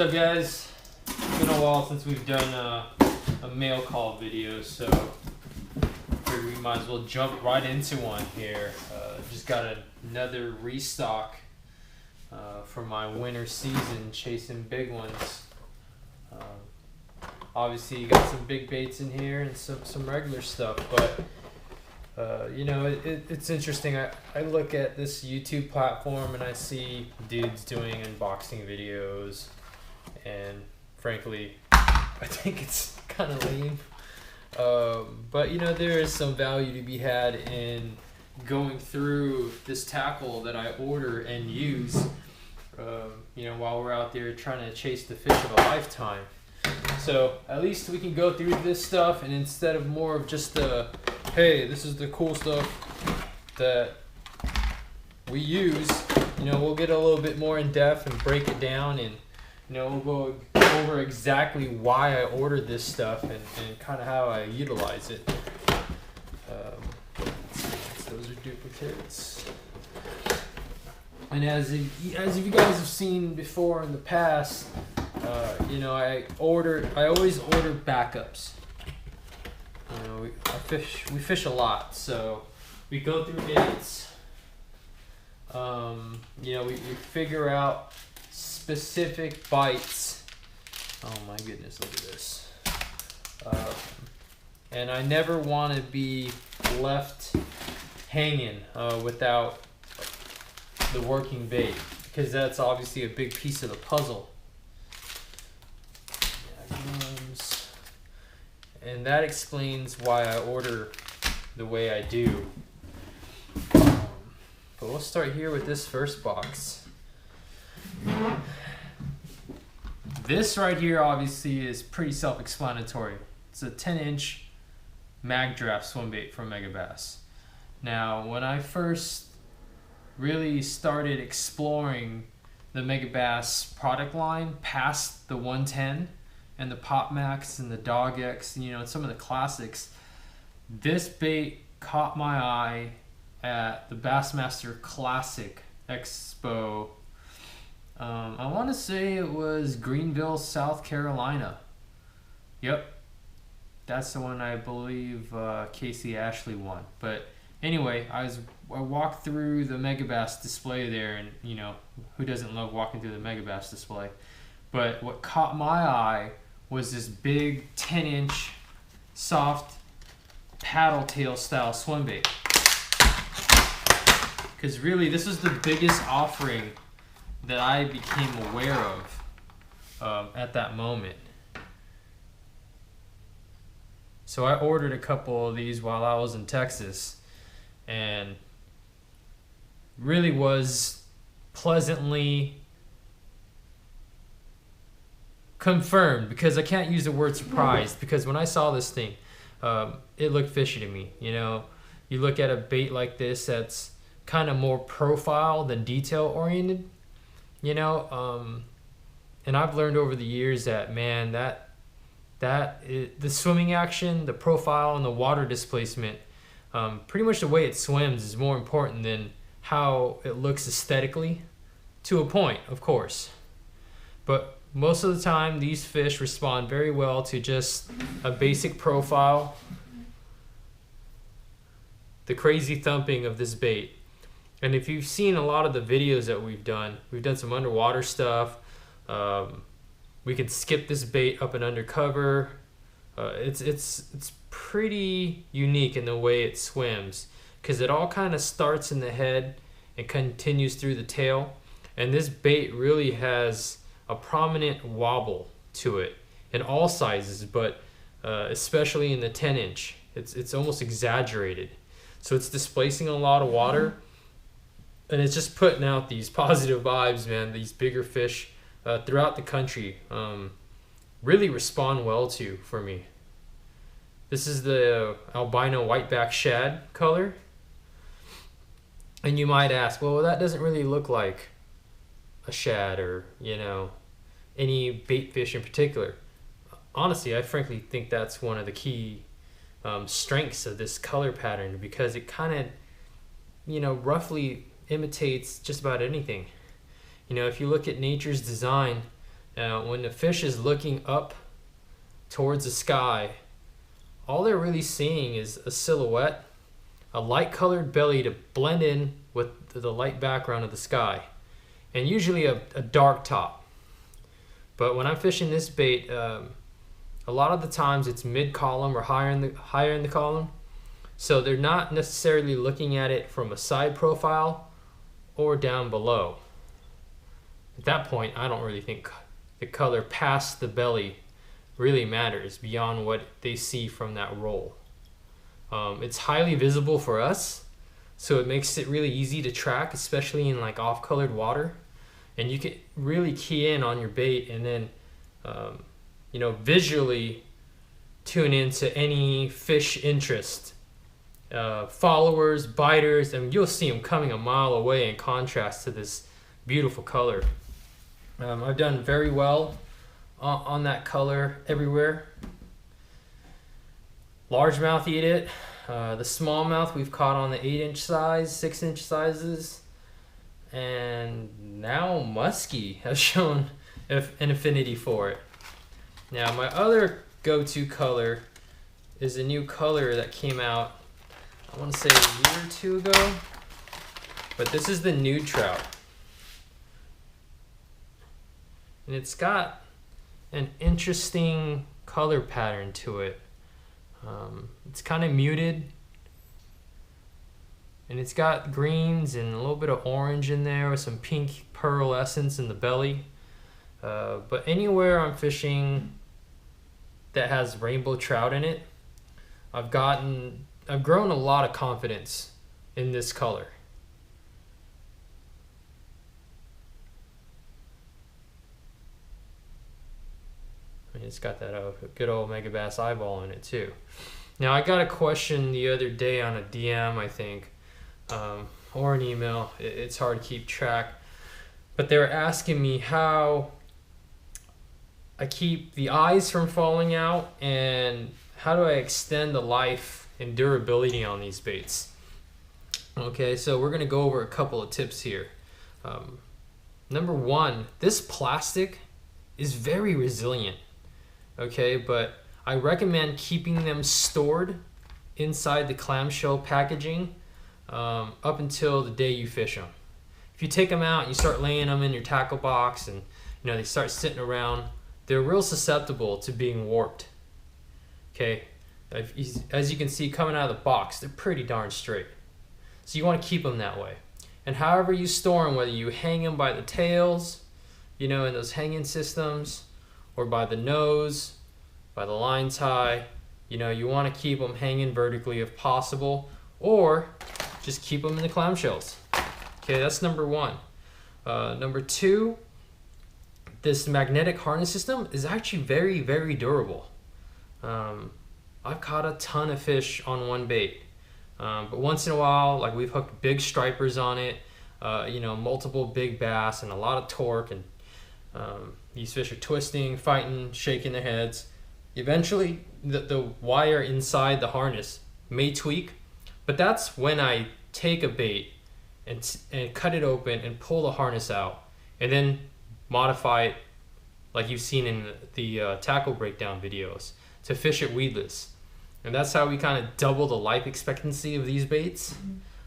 What's up, guys? It's been a while since we've done a mail call video, so figured we might as well jump right into one here. Just got another restock for my winter season, chasing big ones. Obviously, you got some big baits in here and some regular stuff, but you know, it's interesting. I look at this YouTube platform and I see dudes doing unboxing videos, and frankly, I think it's kind of lame. But you know, there is some value to be had in going through this tackle that I order and use, you know, while we're out there trying to chase the fish of a lifetime. So at least we can go through this stuff, and instead of more of just the, hey, this is the cool stuff that we use, you know, we'll get a little bit more in depth and break it down, and you know, we'll go over exactly why I ordered this stuff and kind of how I utilize it. Those are duplicates. And as you guys have seen before in the past, you know, I always order backups. You know, we fish a lot, so we go through baits. You know, we figure out specific bites. Oh my goodness, look at this. And I never want to be left hanging without the working bait, because that's obviously a big piece of the puzzle. And that explains why I order the way I do. But we'll start here with this first box. This right here obviously is pretty self-explanatory. It's a 10-inch Magdraft swim bait from Megabass. Now, when I first really started exploring the Megabass product line past the 110 and the Pop Max and the Dog X, you know, some of the classics, this bait caught my eye at the Bassmaster Classic Expo. I want to say it was Greenville, South Carolina. Yep, that's the one I believe Casey Ashley won. But anyway, I walked through the Megabass display there, and you know, who doesn't love walking through the Megabass display? But what caught my eye was this big 10-inch soft paddle tail style swim bait. Because really, this is the biggest offering that I became aware of at that moment. So I ordered a couple of these while I was in Texas, and really was pleasantly confirmed, because I can't use the word surprised, because when I saw this thing, it looked fishy to me. You know, you look at a bait like this that's kind of more profile than detail oriented, you know, and I've learned over the years that, man, the swimming action, the profile, and the water displacement, pretty much the way it swims is more important than how it looks aesthetically, to a point, of course. But most of the time, these fish respond very well to just a basic profile, the crazy thumping of this bait. And if you've seen a lot of the videos that we've done some underwater stuff. We can skip this bait up and under cover. It's pretty unique in the way it swims, because it all kind of starts in the head and continues through the tail. And this bait really has a prominent wobble to it in all sizes, but especially in the 10-inch. It's almost exaggerated. So it's displacing a lot of water, and it's just putting out these positive vibes, man. These bigger fish throughout the country really respond well to for me. This is the albino whiteback shad color. And you might ask, well, that doesn't really look like a shad, or, you know, any bait fish in particular. Honestly, I frankly think that's one of the key strengths of this color pattern, because it kind of, you know, roughly imitates just about anything. You know, if you look at nature's design, When the fish is looking up towards the sky, all they're really seeing is a silhouette, a light colored belly to blend in with the light background of the sky, and usually a dark top. But when I'm fishing this bait, a lot of the times it's mid column or higher in the column, so they're not necessarily looking at it from a side profile or down below. At that point, I don't really think the color past the belly really matters beyond what they see from that roll. It's highly visible for us, so it makes it really easy to track, especially in like off-colored water. And you can really key in on your bait and then visually tune into any fish interest, followers, biters, and you'll see them coming a mile away in contrast to this beautiful color. I've done very well on that color everywhere. Largemouth eat it. The smallmouth we've caught on the 8-inch size, 6-inch sizes, and now muskie has shown an affinity for it. Now my other go-to color is a new color that came out, I want to say a year or two ago, but this is the nude trout. And it's got an interesting color pattern to it. It's kind of muted, and it's got greens and a little bit of orange in there with some pink pearl essence in the belly. But anywhere I'm fishing that has rainbow trout in it, I've grown a lot of confidence in this color. It's got that good old Megabass eyeball in it too. Now I got a question the other day on a DM, I think, or an email. It's hard to keep track, but they were asking me how I keep the eyes from falling out and how do I extend the life and durability on these baits. Okay, so we're gonna go over a couple of tips here. Number one, this plastic is very resilient. Okay, but I recommend keeping them stored inside the clamshell packaging up until the day you fish them. If you take them out and you start laying them in your tackle box and they start sitting around, they're real susceptible to being warped. Okay, as you can see coming out of the box, they're pretty darn straight. So you want to keep them that way. And however you store them, whether you hang them by the tails, in those hanging systems, or by the nose, by the line tie, you want to keep them hanging vertically if possible, or just keep them in the clamshells. Okay, that's number one. Number two, this magnetic harness system is actually very, very durable. I've caught a ton of fish on one bait, but once in a while, like we've hooked big stripers on it, multiple big bass and a lot of torque, and these fish are twisting, fighting, shaking their heads. Eventually, the wire inside the harness may tweak, but that's when I take a bait and cut it open and pull the harness out, and then modify it like you've seen in the tackle breakdown videos to fish it weedless. And that's how we kind of double the life expectancy of these baits,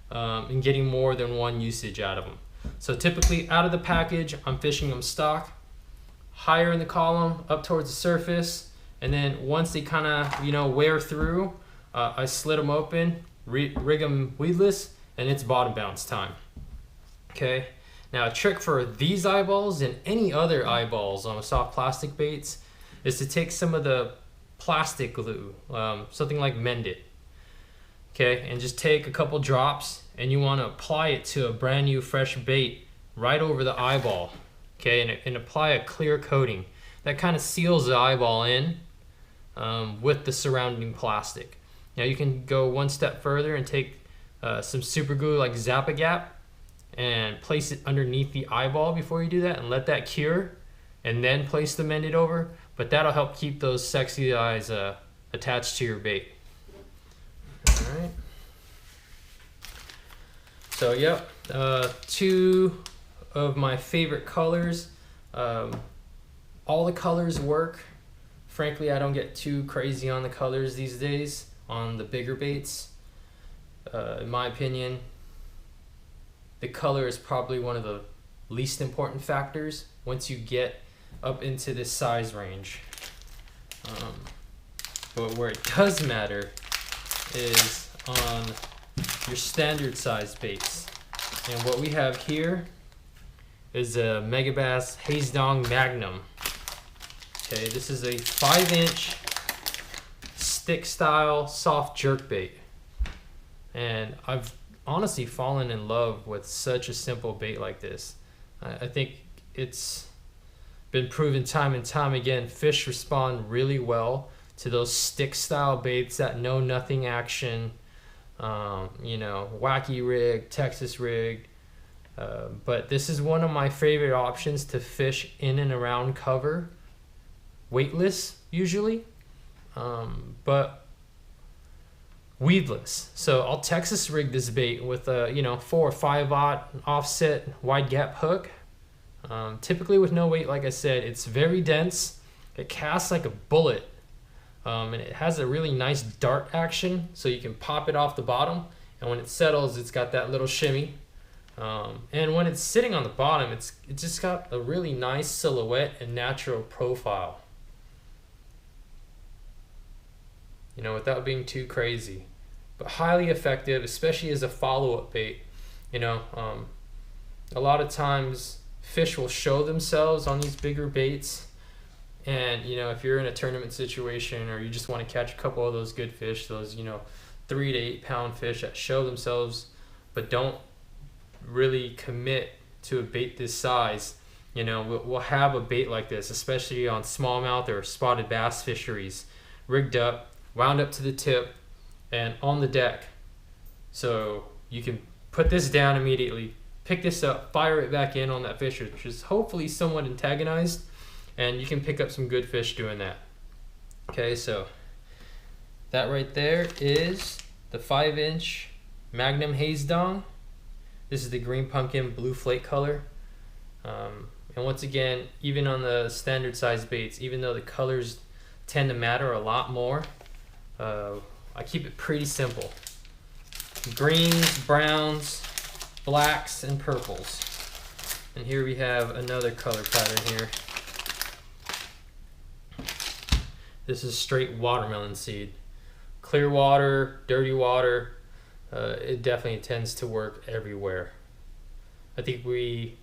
and getting more than one usage out of them. So typically out of the package, I'm fishing them stock, higher in the column, up towards the surface, and then once they kind of wear through, I slit them open, rig them weedless, and it's bottom bounce time. Okay, now a trick for these eyeballs and any other eyeballs on soft plastic baits is to take some of the plastic glue, something like Mend It, okay, and just take a couple drops, and you want to apply it to a brand new fresh bait right over the eyeball, okay, and apply a clear coating that kind of seals the eyeball in with the surrounding plastic. Now you can go one step further and take some super glue like Zap-A-Gap and place it underneath the eyeball before you do that and let that cure, and then place the Mend It over, but that'll help keep those sexy eyes attached to your bait. All right. So yep, two of my favorite colors. all the colors work. Frankly, I don't get too crazy on the colors these days on the bigger baits. In my opinion, the color is probably one of the least important factors once you get up into this size range. But where it does matter is on your standard size baits. And what we have here is a Megabass Hazdong Magnum. Okay, this is a 5-inch stick style soft jerk bait. And I've honestly fallen in love with such a simple bait like this. I think it's been proven time and time again, fish respond really well to those stick style baits, that know nothing action, you know, wacky rig, Texas rig. But this is one of my favorite options to fish in and around cover, weightless usually, but weedless. So I'll Texas rig this bait with a 4 or 5/0 offset wide gap hook, typically with no weight. Like I said, it's very dense, it casts like a bullet, and it has a really nice dart action, so you can pop it off the bottom, and when it settles it's got that little shimmy. And when it's sitting on the bottom, it's just got a really nice silhouette and natural profile, without being too crazy, but highly effective, especially as a follow-up bait. A lot of times fish will show themselves on these bigger baits, and if you're in a tournament situation or you just want to catch a couple of those good fish, those 3 to 8 pound fish that show themselves but don't really commit to a bait this size, we'll have a bait like this, especially on smallmouth or spotted bass fisheries, rigged up, wound up to the tip and on the deck, so you can put this down immediately, pick this up, fire it back in on that fish, which is hopefully somewhat antagonized, and you can pick up some good fish doing that. Okay, so that right there is the 5-inch Magnum Hazdong. This is the green pumpkin blue flake color. And once again, even on the standard size baits, even though the colors tend to matter a lot more, I keep it pretty simple. Greens, browns, blacks, and purples. And here we have another color pattern here. This is straight watermelon seed. Clear water, dirty water, it definitely tends to work everywhere. I think we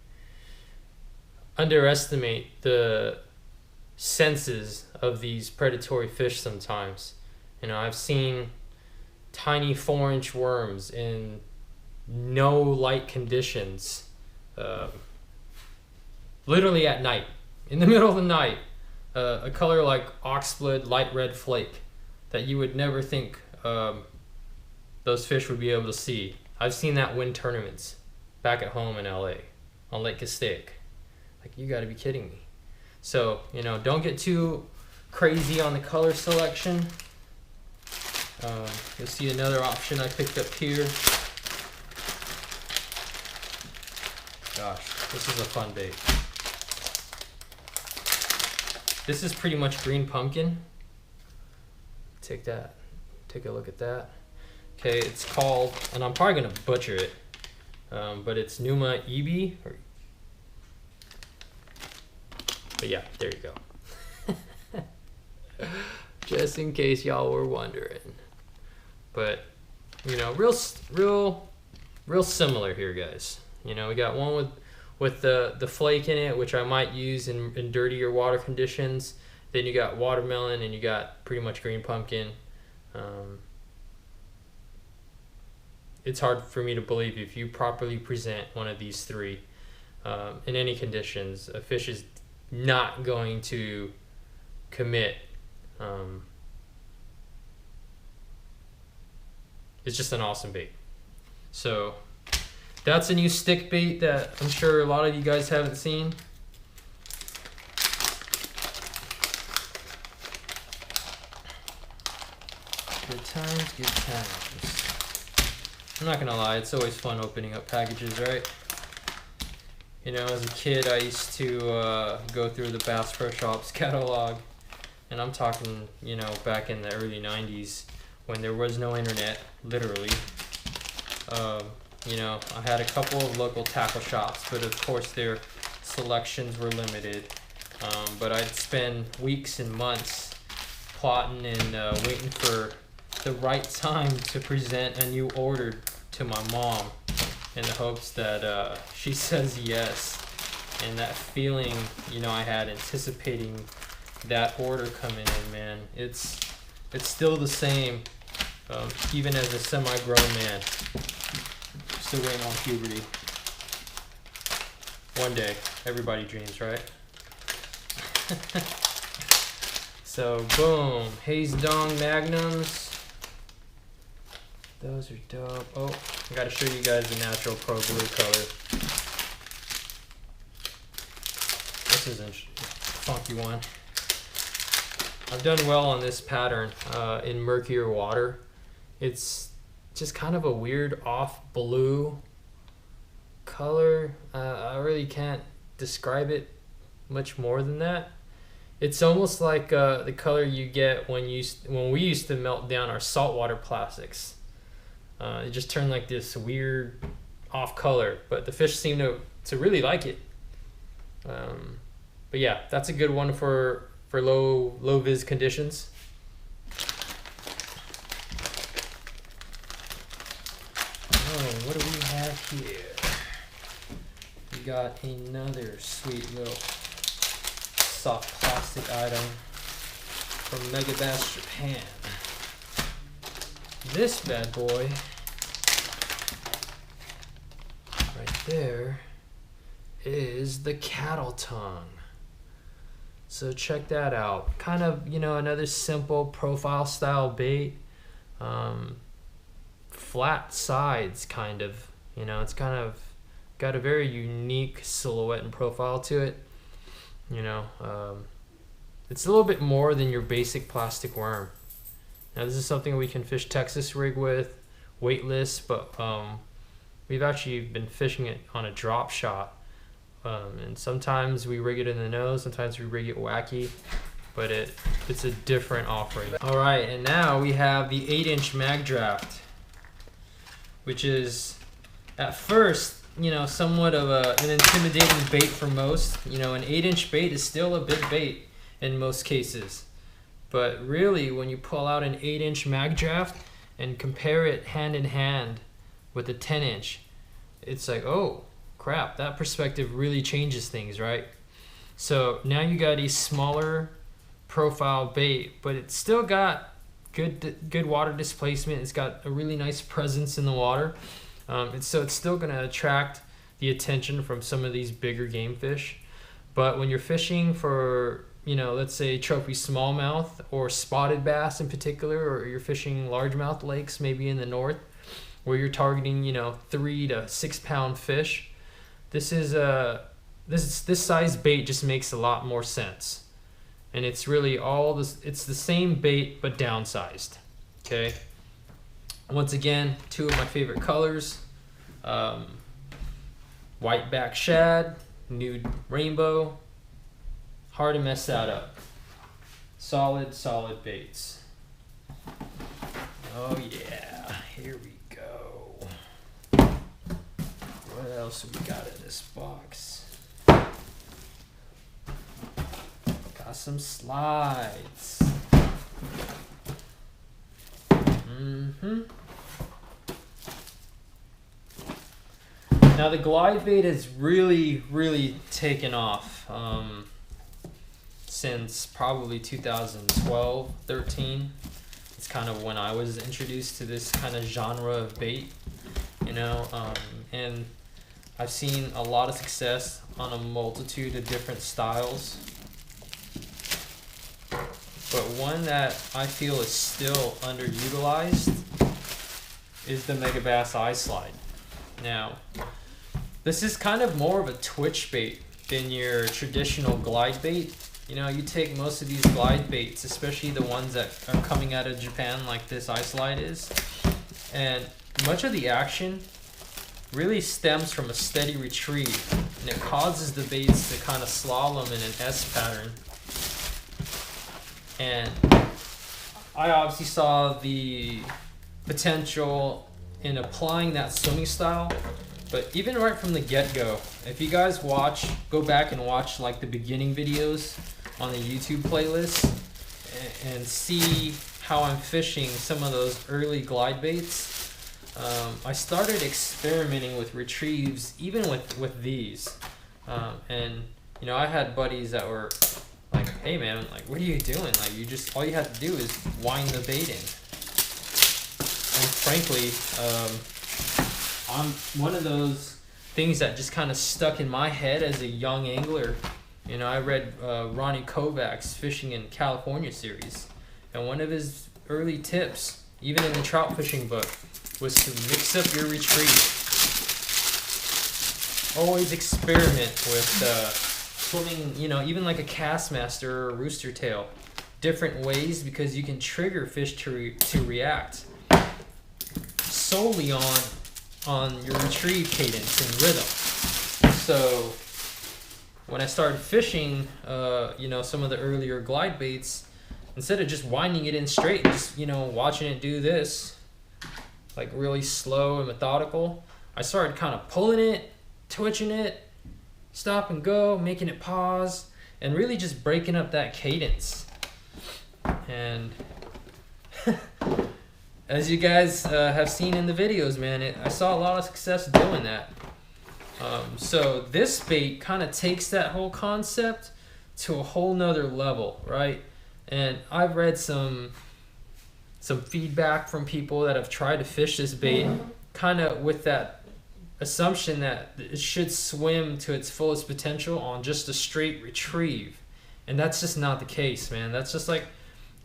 underestimate the senses of these predatory fish sometimes. I've seen tiny 4-inch worms in no light conditions, literally at night, in the middle of the night, a color like oxblood light red flake that you would never think those fish would be able to see. I've seen that win tournaments back at home in LA on Lake Castaic. Like, you gotta be kidding me. So, don't get too crazy on the color selection. You'll see another option I picked up here. Gosh, this is a fun bait. This is pretty much green pumpkin. Take a look at that. Okay, it's called, and I'm probably gonna butcher it, but it's Numa Ebi. But yeah, there you go. Just in case y'all were wondering. But real similar here, guys. We got one with the flake in it, which I might use in dirtier water conditions. Then you got watermelon, and you got pretty much green pumpkin. It's hard for me to believe, if you properly present one of these three in any conditions, a fish is not going to commit. It's just an awesome bait. So that's a new stick bait that I'm sure a lot of you guys haven't seen. Good times, good times. I'm not gonna lie, it's always fun opening up packages, right? You know, as a kid, I used to go through the Bass Pro Shops catalog, and I'm talking, you know, back in the early 90s when there was no internet, literally. You know, I had a couple of local tackle shops, but of course their selections were limited. But I'd spend weeks and months plotting and waiting for the right time to present a new order to my mom in the hopes that she says yes. And that feeling, you know, I had anticipating that order coming in, man, it's still the same, even as a semi-grown man. Still waiting on puberty. One day, everybody dreams, right? So, boom, Haze Dong Magnums. Those are dope. Oh, I gotta show you guys the natural pro blue color. This is a funky one. I've done well on this pattern in murkier water. It's just kind of a weird off blue color. I really can't describe it much more than that. It's almost like the color you get when we used to melt down our saltwater plastics. It just turned like this weird off color, but the fish seem to really like it. But yeah, that's a good one for low vis conditions. Oh, what do we have here? We got another sweet little soft plastic item from Megabass Japan. This bad boy right there is the cattle tongue. So check that out. Kind of, you know, another simple profile style bait. Flat sides, kind of. You know, it's kind of got a very unique silhouette and profile to it. You know, it's a little bit more than your basic plastic worm. Now this is something we can fish Texas rig with, weightless, but we've actually been fishing it on a drop shot. And sometimes we rig it in the nose, sometimes we rig it wacky, but it's a different offering. All right, and now we have the 8-inch Magdraft, which is at first, you know, somewhat of an intimidating bait for most. You know, an 8-inch bait is still a big bait in most cases. But really, when you pull out an 8-inch Magdraft and compare it hand in hand with a 10-inch, it's like, oh, crap, that perspective really changes things, right? So now you got a smaller profile bait, but it's still got good water displacement. It's got a really nice presence in the water. So it's still going to attract the attention from some of these bigger game fish. But when you're fishing for, you know, let's say trophy smallmouth or spotted bass in particular, or you're fishing largemouth lakes maybe in the north where you're targeting, you know, 3 to 6 pound fish, this size bait just makes a lot more sense. And it's really it's the same bait but downsized. Okay. Once again, 2 of my favorite colors, whiteback shad, nude rainbow. Hard to mess that up. Solid baits. Oh yeah, here we go. What else we got in this box? Got some slides. Now the glide bait has really taken off since probably 2012, 13. It's kind of when I was introduced to this kind of genre of bait, you know, and I've seen a lot of success on a multitude of different styles. But one that I feel is still underutilized is the Megabass eye slide. Now, this is kind of more of a twitch bait than your traditional glide bait. You know, you take most of these glide baits, especially the ones that are coming out of Japan like this eye slide is, and much of the action really stems from a steady retrieve and it causes the baits to kind of slalom in an S pattern. And I obviously saw the potential in applying that swimming style, but even right from the get-go, if you guys go back and watch like the beginning videos on the YouTube playlist and see how I'm fishing some of those early glide baits, I started experimenting with retrieves even with these, and you know, I had buddies that were like, hey man, like, what are you doing? Like, all you have to do is wind the bait in. And frankly, I'm one of those things that just kind of stuck in my head as a young angler. You know, I read Ronnie Kovac's Fishing in California series, and one of his early tips, even in the trout fishing book, was to mix up your retrieve. Always experiment with swimming, you know, even like a Castmaster or a rooster tail, different ways, because you can trigger fish to react solely on your retrieve cadence and rhythm. So when I started fishing, you know, some of the earlier glide baits, instead of just winding it in straight, just, you know, watching it do this, like really slow and methodical, I started kind of pulling it, twitching it, stop and go, making it pause, and really just breaking up that cadence. And as you guys have seen in the videos, man, I saw a lot of success doing that. So this bait kind of takes that whole concept to a whole nother level, right? And I've read some feedback from people that have tried to fish this bait kind of with that assumption that it should swim to its fullest potential on just a straight retrieve. And that's just not the case, man. That's just like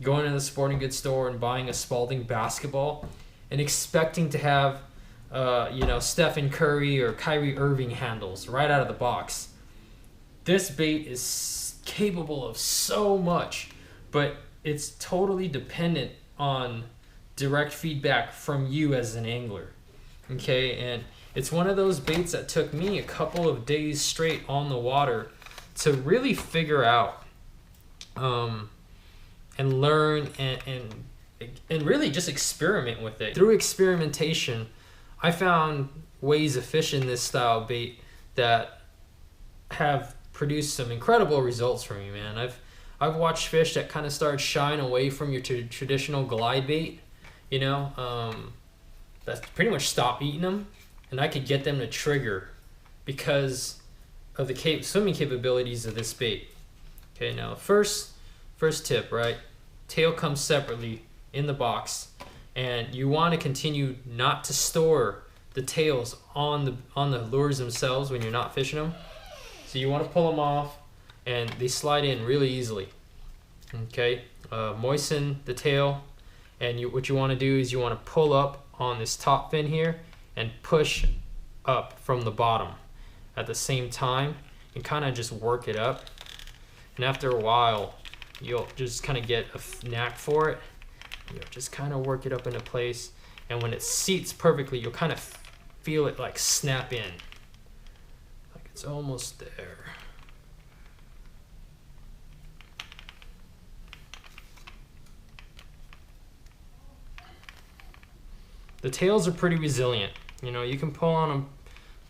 going to the sporting goods store and buying a Spalding basketball and expecting to have you know, Stephen Curry or Kyrie Irving handles right out of the box. This bait is capable of so much, but it's totally dependent on direct feedback from you as an angler. Okay, and it's one of those baits that took me a couple of days straight on the water to really figure out and learn and really just experiment with it. Through experimentation, I found ways of fishing this style bait that have produced some incredible results for me, man. I've watched fish that kind of start shying away from your traditional glide bait, you know, that pretty much stop eating them, and I could get them to trigger because of the swimming capabilities of this bait. Okay, now first tip, right? Tail comes separately in the box, and you want to continue not to store the tails on the lures themselves when you're not fishing them. So you want to pull them off, and they slide in really easily. Okay, moisten the tail, and what you want to do is you want to pull up on this top fin here and push up from the bottom at the same time and kind of just work it up. And after a while, you'll just kind of get a knack for it. You'll just kind of work it up into place, and when it seats perfectly, you'll kind of feel it like snap in, like it's almost there. The tails are pretty resilient. You know, you can pull on them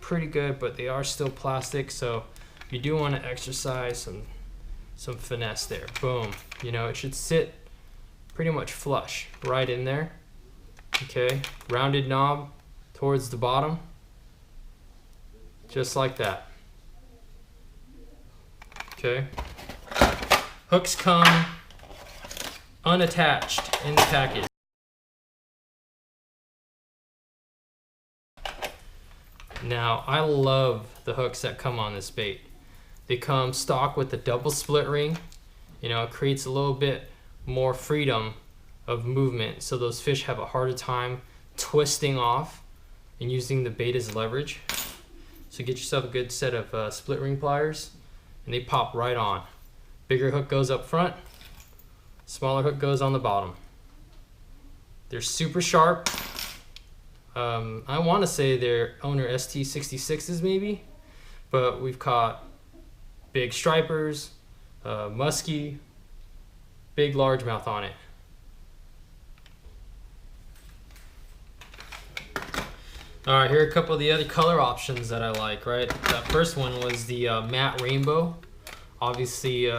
pretty good, but they are still plastic, so you do want to exercise some finesse there. Boom. You know, it should sit pretty much flush right in there. Okay, rounded knob towards the bottom, just like that. Okay, hooks come unattached in the package. Now, I love the hooks that come on this bait. They come stock with the double split ring. You know, it creates a little bit more freedom of movement, so those fish have a harder time twisting off and using the bait as leverage. So get yourself a good set of split ring pliers, and they pop right on. Bigger hook goes up front, smaller hook goes on the bottom. They're super sharp. I want to say they're owner ST66s maybe, But we've caught big stripers, muskie, big largemouth on it. All right, here are a couple of the other color options that I like, right? That first one was the matte rainbow. Obviously,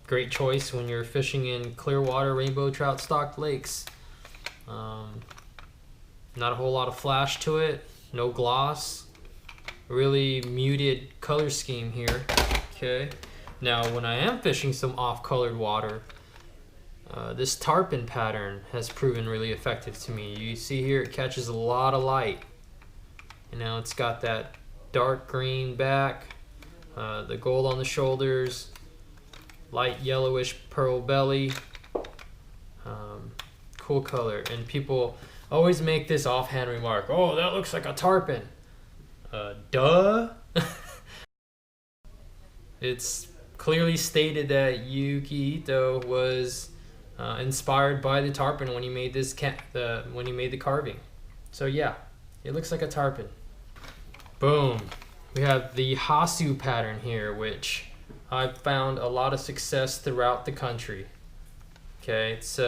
great choice when you're fishing in clear water rainbow trout stocked lakes. Not a whole lot of flash to it, no gloss, really muted color scheme here. Okay, now when I am fishing some off-colored water, this tarpon pattern has proven really effective to me. You see here it catches a lot of light. You know, it's got that dark green back, the gold on the shoulders, light yellowish pearl belly, cool color. And people always make this offhand remark, oh, that looks like a tarpon. Duh. It's clearly stated that Yuki Ito was inspired by the tarpon when he made this when he made the carving. So yeah, it looks like a tarpon. Boom. We have the Hasu pattern here, which I've found a lot of success throughout the country. Okay, it's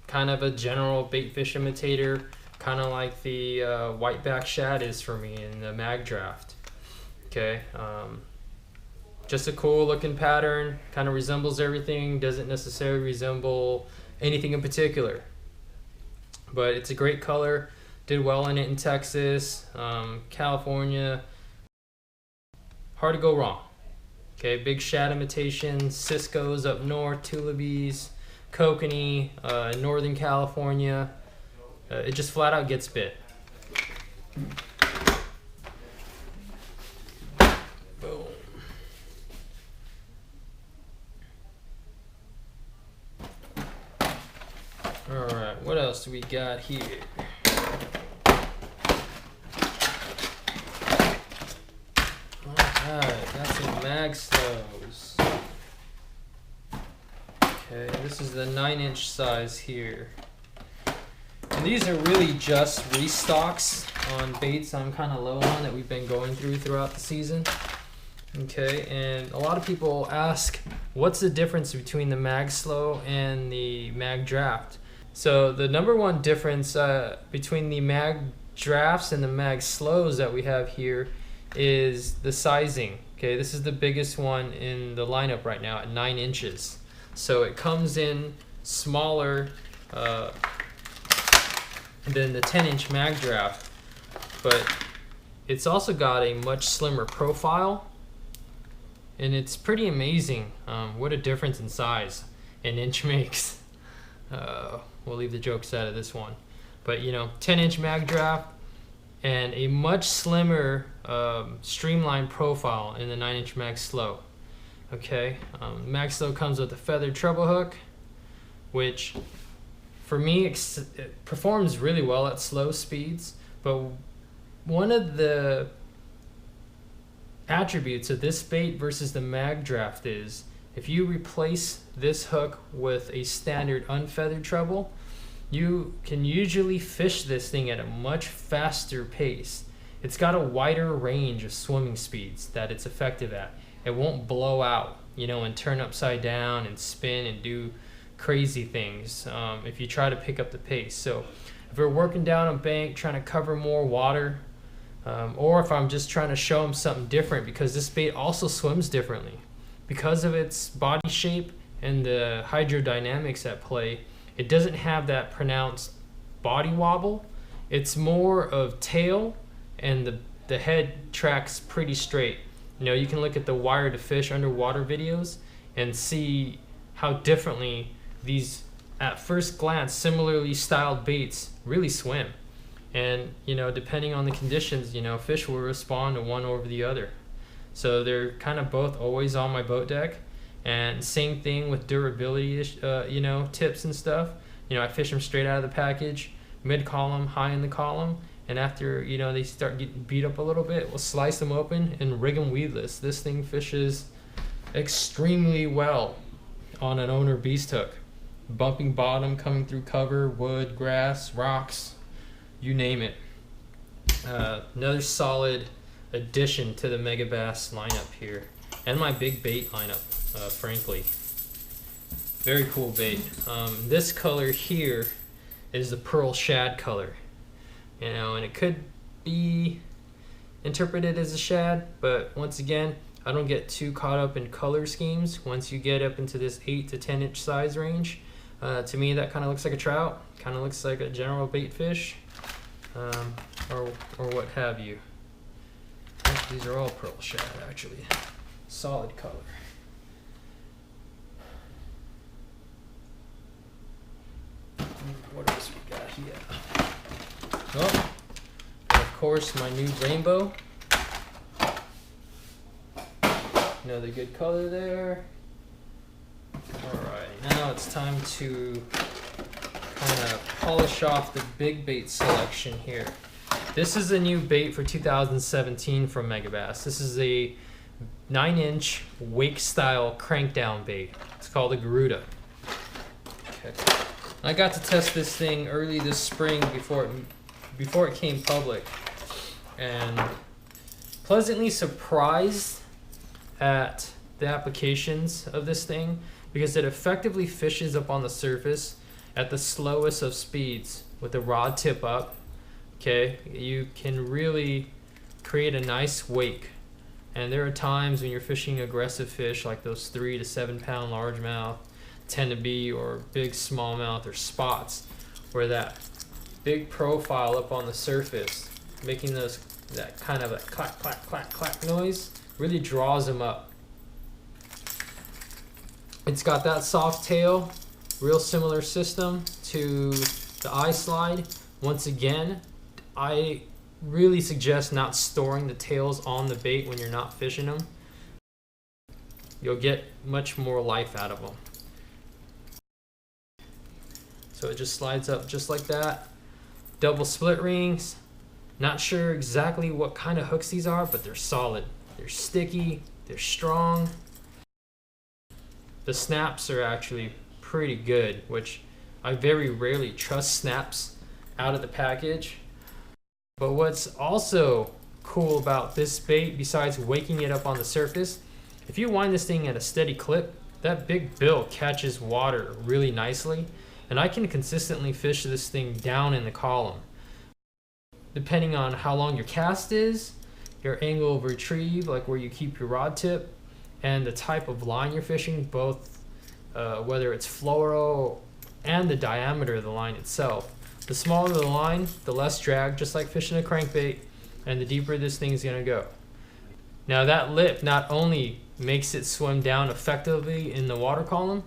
kind of a general bait fish imitator, kind of like the whiteback shad is for me in the Magdraft. Okay, just a cool looking pattern, kind of resembles everything, doesn't necessarily resemble anything in particular. But it's a great color, did well in it in Texas, California. Hard to go wrong. Okay, big shad imitation, Cisco's up north, Tulibis, kokanee, Northern California. It just flat out gets bit. Boom. Alright, what else do we got here? Alright, got some mag slows. Okay, this is the 9-inch size here. And these are really just restocks on baits I'm kind of low on that we've been going throughout the season. Okay, and a lot of people ask, what's the difference between the mag slow and the mag draft? So the number one difference between the mag drafts and the mag slows that we have here is the sizing. Okay, this is the biggest one in the lineup right now at 9 inches. So it comes in smaller than the 10-inch Magdraft, but it's also got a much slimmer profile, and it's pretty amazing what a difference in size an inch makes. We'll leave the jokes out of this one, but you know, 10-inch Magdraft and a much slimmer streamlined profile in the 9-inch Mag Slow. Okay, Mag Slow comes with a feathered treble hook, which for me it performs really well at slow speeds, but one of the attributes of this bait versus the Magdraft is if you replace this hook with a standard unfeathered treble, you can usually fish this thing at a much faster pace. It's got a wider range of swimming speeds that it's effective at. It won't blow out, you know, and turn upside down and spin and do crazy things if you try to pick up the pace. So if we're working down a bank trying to cover more water, or if I'm just trying to show them something different, because this bait also swims differently. Because of its body shape and the hydrodynamics at play, it doesn't have that pronounced body wobble. It's more of tail, and the head tracks pretty straight. You know, you can look at the Wire to Fish underwater videos and see how differently these, at first glance, similarly styled baits really swim. And, you know, depending on the conditions, you know, fish will respond to one over the other. So they're kind of both always on my boat deck. And same thing with durability, you know, tips and stuff. You know, I fish them straight out of the package, mid column, high in the column. And after, you know, they start getting beat up a little bit, we'll slice them open and rig them weedless. This thing fishes extremely well on an owner beast hook. Bumping bottom, coming through cover, wood, grass, rocks, you name it. Another solid addition to the Megabass lineup here, and my big bait lineup, frankly. Very cool bait. This color here is the pearl shad color, you know, and it could be interpreted as a shad, but once again, I don't get too caught up in color schemes. Once you get up into this 8 to 10 inch size range, to me that kind of looks like a trout, kind of looks like a general bait fish, or what have you. These are all pearl shad, actually. Solid color. What else we got here? Oh, and of course my new rainbow. Another good color there. Alright, now it's time to kind of polish off the big bait selection here. This is a new bait for 2017 from Megabass. This is a 9-inch wake style crankdown bait. It's called a Garuda. Okay. I got to test this thing early this spring before it came public, and pleasantly surprised at the applications of this thing, because it effectively fishes up on the surface at the slowest of speeds with the rod tip up. Okay, you can really create a nice wake, and there are times when you're fishing aggressive fish like those 3 to 7 pound largemouth tend to be, or big smallmouth or spots, where that big profile up on the surface making that kind of a clack clack clack clack noise really draws them up. It's got that soft tail, real similar system to the I-slide. Once again, I really suggest not storing the tails on the bait when you're not fishing them. You'll get much more life out of them. So it just slides up just like that. Double split rings. Not sure exactly what kind of hooks these are, but they're solid. They're sticky, they're strong. The snaps are actually pretty good, which I very rarely trust snaps out of the package. But what's also cool about this bait, besides waking it up on the surface, if you wind this thing at a steady clip, that big bill catches water really nicely, and I can consistently fish this thing down in the column. Depending on how long your cast is, your angle of retrieve, like where you keep your rod tip, and the type of line you're fishing, both whether it's fluoro and the diameter of the line itself. The smaller the line, the less drag, just like fishing a crankbait, and the deeper this thing's gonna go. Now that lip not only makes it swim down effectively in the water column,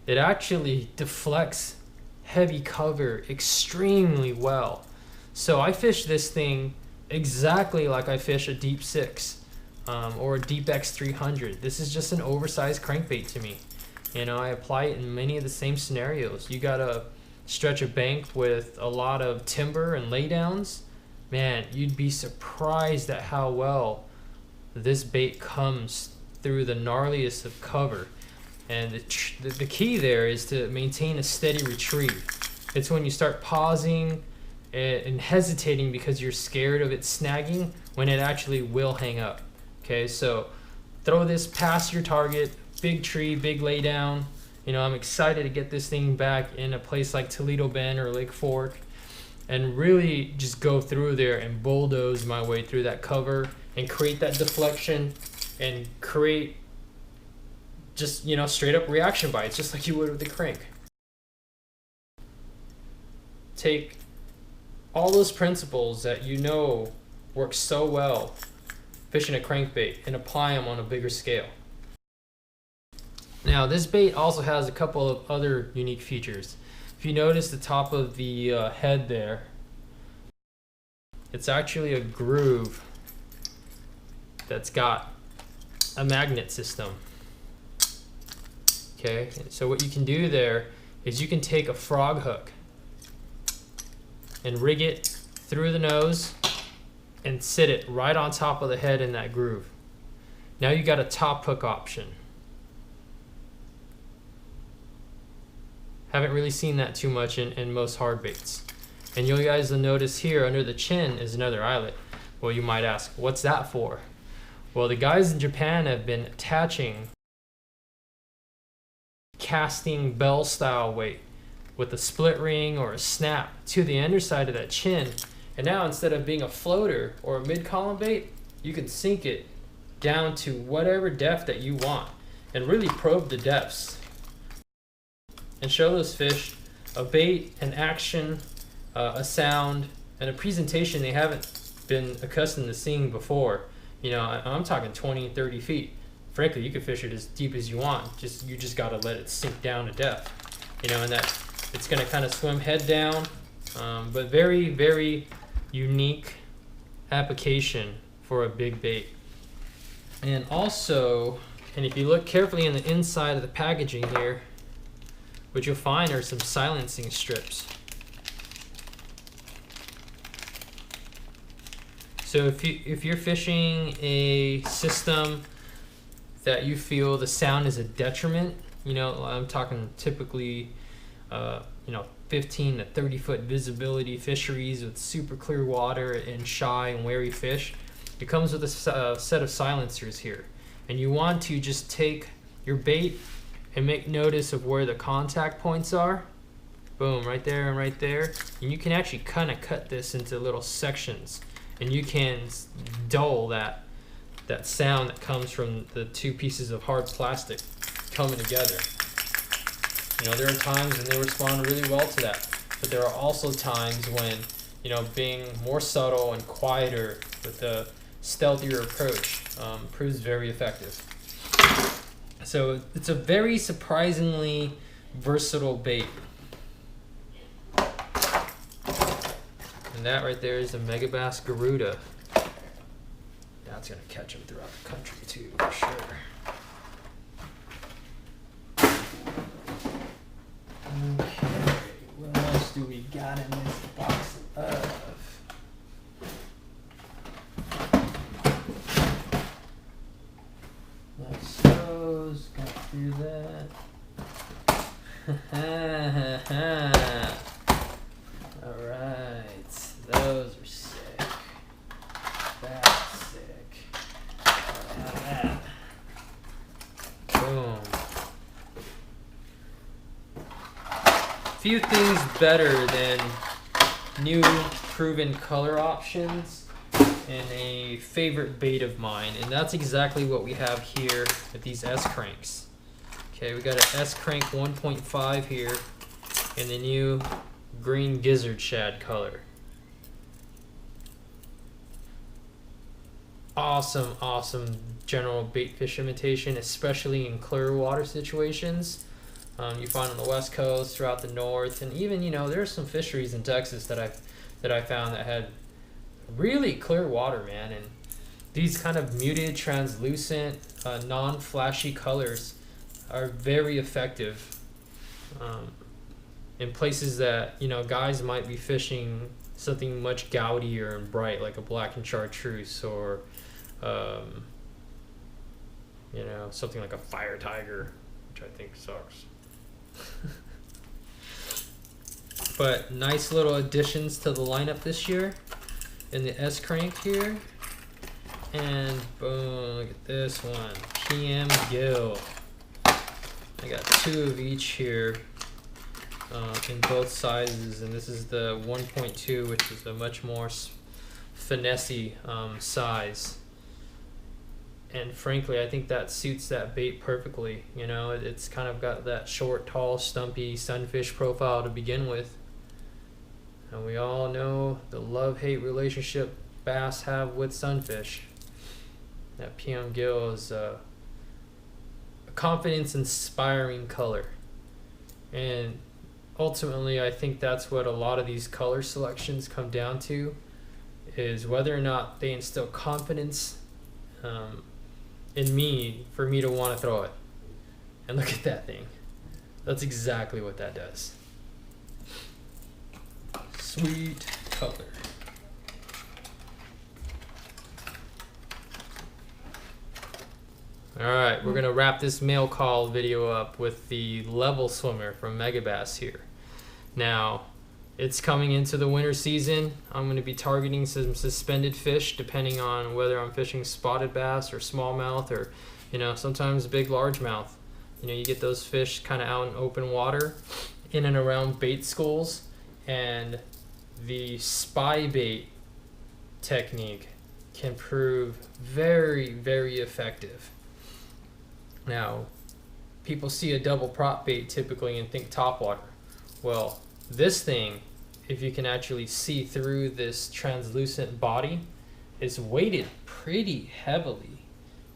it actually deflects heavy cover extremely well. So I fish this thing exactly like I fish a deep 6 or a deep X300. This is just an oversized crankbait to me. You know, I apply it in many of the same scenarios. You gotta stretch a bank with a lot of timber and laydowns. Man, you'd be surprised at how well this bait comes through the gnarliest of cover. And the key there is to maintain a steady retrieve. It's when you start pausing and hesitating because you're scared of it snagging when it actually will hang up. Okay, so throw this past your target, big tree, big laydown. You know, I'm excited to get this thing back in a place like Toledo Bend or Lake Fork and really just go through there and bulldoze my way through that cover and create that deflection and create just, you know, straight up reaction bites, just like you would with the crank. Take all those principles that you know work so well fishing a crankbait and apply them on a bigger scale. Now this bait also has a couple of other unique features. If you notice the top of the head there, it's actually a groove that's got a magnet system. Okay, so what you can do there is you can take a frog hook and rig it through the nose and sit it right on top of the head in that groove. Now you got a top hook option. Haven't really seen that too much in most hard baits. And you guys will notice here under the chin is another eyelet. Well, you might ask, what's that for? Well, the guys in Japan have been attaching casting bell style weight with a split ring or a snap to the underside of that chin. And now instead of being a floater or a mid-column bait, you can sink it down to whatever depth that you want and really probe the depths and show those fish a bait, an action, a sound, and a presentation they haven't been accustomed to seeing before. You know, I'm talking 20, 30 feet. Frankly, you can fish it as deep as you want. You just got to let it sink down to depth. You know, and that it's going to kind of swim head down, but very, very unique application for a big bait. And also, and if you look carefully in the inside of the packaging here, what you'll find are some silencing strips. So if you're fishing a system that you feel the sound is a detriment, you know, I'm talking typically, you know, 15 to 30 foot visibility fisheries with super clear water and shy and wary fish, it comes with a set of silencers here. And you want to just take your bait and make notice of where the contact points are. Boom, right there and right there. And you can actually kind of cut this into little sections, and you can dull that sound that comes from the two pieces of hard plastic coming together. You know, there are times when they respond really well to that, but there are also times when, you know, being more subtle and quieter with a stealthier approach proves very effective. So it's a very surprisingly versatile bait. And that right there is a Megabass Garuda. That's gonna catch them throughout the country too, for sure. Okay, what else do we got in this box of? That's those, got through that. Alright, those are sick. That's sick. Boom. Few things better than new proven color options and a favorite bait of mine, and that's exactly what we have here with these S-cranks. Okay, we got an S-crank 1.5 here in the new green gizzard shad color. Awesome general bait fish imitation, especially in clear water situations. You find on the West Coast, throughout the North, and even, you know, there's some fisheries in Texas that I found that had really clear water, man. And these kind of muted, translucent, non-flashy colors are very effective in places that, you know, guys might be fishing something much gaudier and bright, like a black and chartreuse, or you know, something like a fire tiger, which I think sucks. But nice little additions to the lineup this year in the S crank here. And boom, look at this one, PM Gill. I got two of each here in both sizes, and this is the 1.2, which is a much more finessey size. And frankly, I think that suits that bait perfectly. You know, it's kind of got that short, tall, stumpy sunfish profile to begin with. And we all know the love-hate relationship bass have with sunfish. That PM Gill is a confidence-inspiring color. And ultimately, I think that's what a lot of these color selections come down to, is whether or not they instill confidence in me for me to want to throw it. And look at that thing. That's exactly what that does. Sweet color. Alright, we're going to wrap this mail call video up with the level swimmer from Megabass here. Now, it's coming into the winter season. I'm going to be targeting some suspended fish depending on whether I'm fishing spotted bass or smallmouth or, you know, sometimes big largemouth. You know, you get those fish kind of out in open water in and around bait schools, and the spy bait technique can prove very, very effective. Now, people see a double prop bait typically and think topwater. Well, this thing, if you can actually see through this translucent body, is weighted pretty heavily.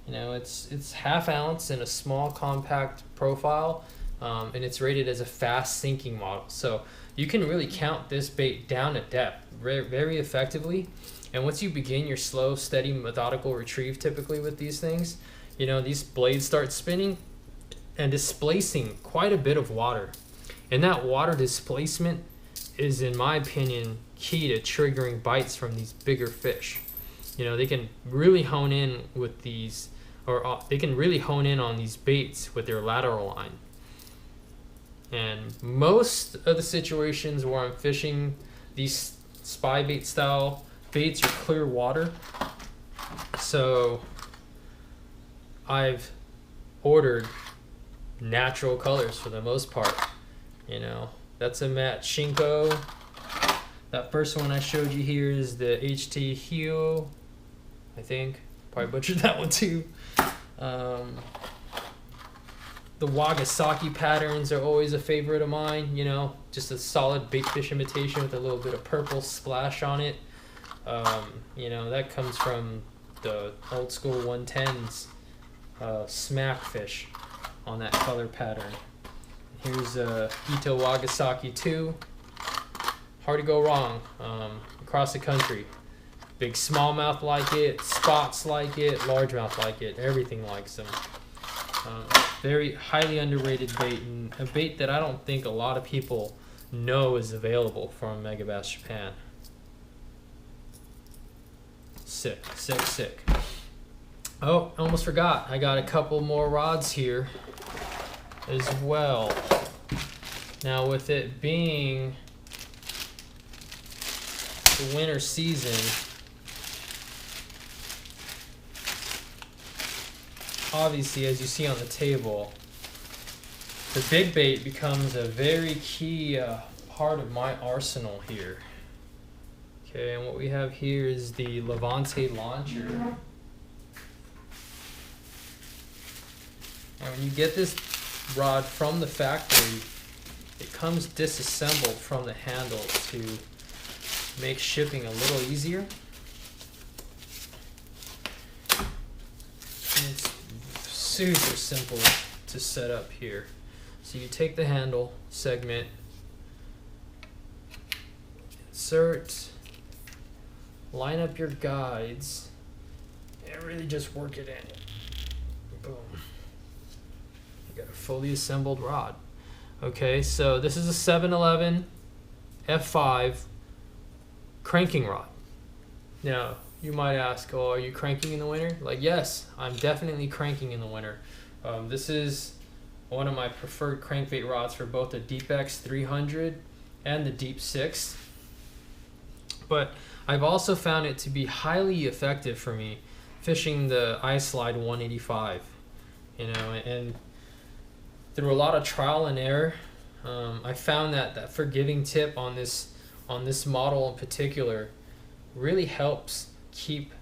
You know, it's half ounce in a small compact profile, and it's rated as a fast sinking model. So you can really count this bait down at depth very, very effectively. And once you begin your slow, steady, methodical retrieve typically with these things, you know, these blades start spinning and displacing quite a bit of water. And that water displacement is, in my opinion, key to triggering bites from these bigger fish. You know, they can really hone in with these, or they can really hone in on these baits with their lateral line. And most of the situations where I'm fishing these spy bait style baits are clear water. So I've ordered natural colors for the most part. You know, that's a matte Shinko. That first one I showed you here is the HT Hio, I think. Probably butchered that one too. The Wagasaki patterns are always a favorite of mine. You know, just a solid bait fish imitation with a little bit of purple splash on it. You know, that comes from the old school 110s smack fish on that color pattern. Here's Ito Wagasaki 2. Hard to go wrong across the country. Big smallmouth like it, spots like it, largemouth like it, everything likes them. Very highly underrated bait, and a bait that I don't think a lot of people know is available from Megabass Japan. Sick, sick, sick. Oh, I almost forgot. I got a couple more rods here as well. Now, with it being the winter season, obviously, as you see on the table, the big bait becomes a very key part of my arsenal here. Okay, and what we have here is the Levante launcher. And when you get this rod from the factory, it comes disassembled from the handle to make shipping a little easier. And it's super simple to set up here. So you take the handle segment, insert, line up your guides, and really just work it in. Boom. You got a fully assembled rod. Okay, so this is a 711 F5 cranking rod. Now, you might ask, oh, are you cranking in the winter? Like, yes, I'm definitely cranking in the winter. This is one of my preferred crankbait rods for both the Deep X 300 and the Deep 6. But I've also found it to be highly effective for me fishing the iSlide 185. You know, and through a lot of trial and error, I found that forgiving tip on this model in particular really helps keep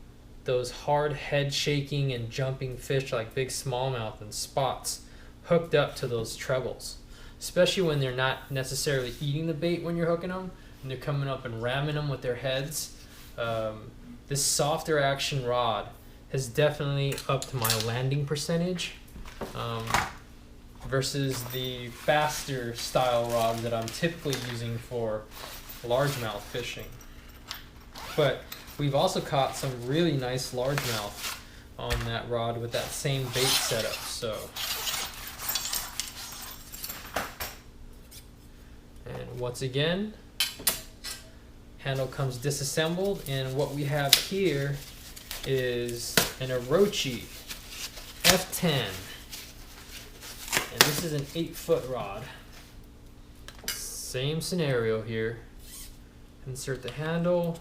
those hard head shaking and jumping fish like big smallmouth and spots hooked up to those trebles, especially when they're not necessarily eating the bait when you're hooking them and they're coming up and ramming them with their heads. This softer action rod has definitely upped my landing percentage versus the faster style rod that I'm typically using for largemouth fishing. But we've also caught some really nice largemouth on that rod with that same bait setup. So, and once again, handle comes disassembled, and what we have here is an Orochi F10, and this is an 8-foot rod. Same scenario here. Insert the handle.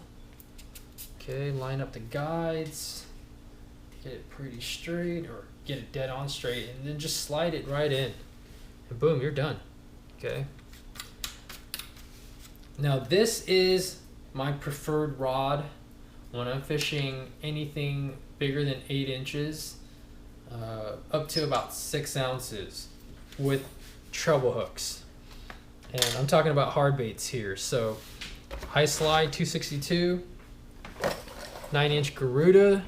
Okay, line up the guides. Get it pretty straight, or get it dead on straight, and then just slide it right in. And boom, you're done. Okay. Now this is my preferred rod when I'm fishing anything bigger than 8 inches, up to about 6 ounces with treble hooks. And I'm talking about hard baits here. So high slide 262, 9-inch Garuda.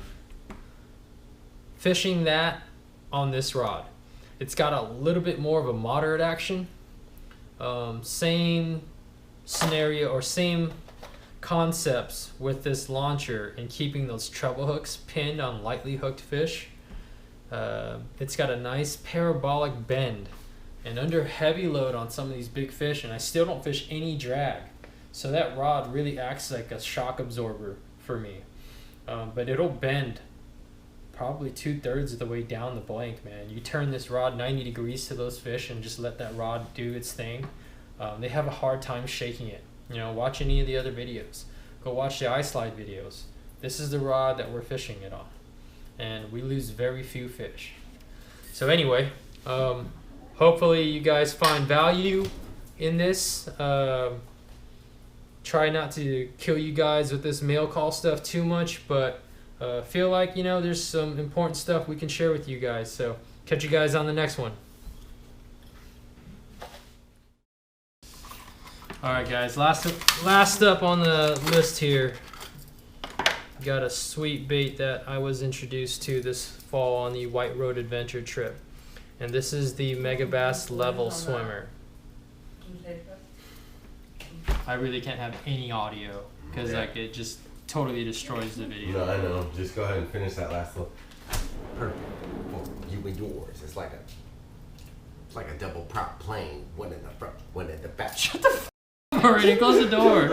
Fishing that on this rod. It's got a little bit more of a moderate action. Same scenario or same concepts with this launcher and keeping those treble hooks pinned on lightly hooked fish. It's got a nice parabolic bend, and under heavy load on some of these big fish, and I still don't fish any drag, so that rod really acts like a shock absorber for me. But it'll bend probably 2/3 of the way down the blank, man. You turn this rod 90 degrees to those fish and just let that rod do its thing. They have a hard time shaking it. You know, watch any of the other videos. Go watch the iSlide videos. This is the rod that we're fishing it on, and we lose very few fish. So anyway, hopefully you guys find value in this. Try not to kill you guys with this mail call stuff too much, but feel like, you know, there's some important stuff we can share with you guys. So catch you guys on the next one. All right, guys, last up on the list here, got a sweet bait that I was introduced to this fall on the White Road Adventure trip, and this is the Megabass Level Swimmer. I really can't have any audio because like it just totally destroys the video. No, I know. Just go ahead and finish that last little. Perfect. For you and yours. It's like a double prop plane. One in the front, one in the back. Shut the f*** up already. Close the door.